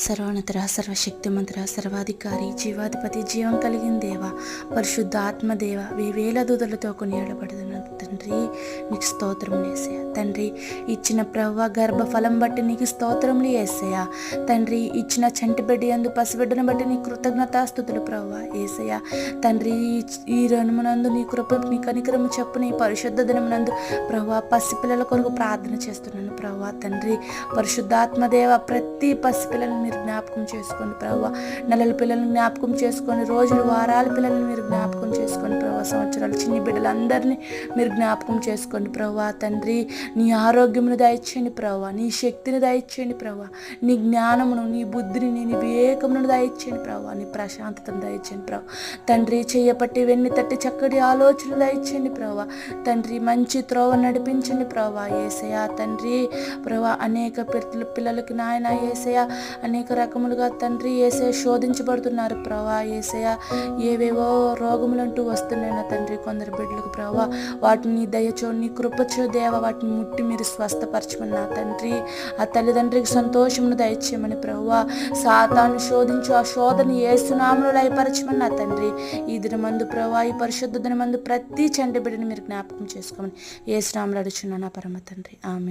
సర్వోన్నతుడా, సర్వశక్తిమంతుడా, సర్వాధికారి, జీవాధిపతి, జీవం కలిగిన దేవ, పరిశుద్ధ ఆత్మదేవ, వేవేల దూతలతో కొనియాడబడుతున్న తండ్రి, నీకు స్తోత్రములు యేసయ్యా. తండ్రి, ఇచ్చిన ప్రవ్వ గర్భఫలం బట్టి నీకు స్తోత్రములు యేసయ్యా. తండ్రి, ఇచ్చిన చంటి బిడ్డ యందు పసిబిడ్డను బట్టి నీ కృతజ్ఞతాస్తుతులు ప్రవ్వ యేసయ్యా. తండ్రి, ఈ రణమునందు నీ కృప నీ కనికరము చెప్పు నీ పరిశుద్ధ దినమునందు ప్రవ్వ పసిపిల్లల కొరకు ప్రార్థన చేస్తున్నాను ప్రవ్వ. తండ్రి, పరిశుద్ధాత్మదేవ, ప్రతి పసిపిల్లలను మీరు జ్ఞాపకం చేసుకోండి ప్రవ్వ. నెలల పిల్లల్ని జ్ఞాపకం చేసుకోండి, రోజులు వారాల పిల్లల్ని మీరు జ్ఞాపకం చేసుకోండి ప్రవ్వ. సంవత్సరాలు చిన్ని బిడ్డలందరినీ మీరు జ్ఞాపకం చేసుకోండి ప్రవ్వ. తండ్రి, నీ ఆరోగ్యమును దయచేయండి ప్రవ్వ, నీ శక్తిని దయచేయండి ప్రవ్వ, నీ జ్ఞానమును, నీ బుద్ధిని, నీ వివేకమును దయచేయండి ప్రవ్వ, నీ ప్రశాంతతను దయచేయండి ప్రవ్వ. తండ్రి, చెయ్యపట్టి వెన్ను తట్టి చక్కటి ఆలోచనలు దయచేయండి ప్రవ్వ. తండ్రి, మంచి త్రోవ నడిపించండి ప్రవ్వ యేసయ్యా. తండ్రి ప్రవ్వ, అనేక పిల్లలకి నాయన యేసయ్యా అనేక రకములుగా తండ్రి యేసయ్య శోధించబడుతున్నారు ప్రవ్వ యేసయ్య. ఏవేవో రోగములంటూ వస్తున్నాయి నా తండ్రి కొందరు బిడ్డలకు ప్రవ్వ. వాటిని నీ దయచో, నీ కృపచో దేవ, వాటిని ముట్టి మీరు స్వస్థపరచమని నా తండ్రి. ఆ తల్లిదండ్రికి సంతోషమును దయచేయమని ప్రవ్వ. సాతాను శోధించు, ఆ శోధన యేసునామములో లయపరచమని నా తండ్రి. ఈ దినమందు ప్రవ్వ, ఈ పరిశుద్ధ దినమందు ప్రతి చంటి బిడ్డని మీరు జ్ఞాపకం చేసుకోమని యేసునామములో అడుగుచున్నాను నా పరమ తండ్రి. ఆమేన్.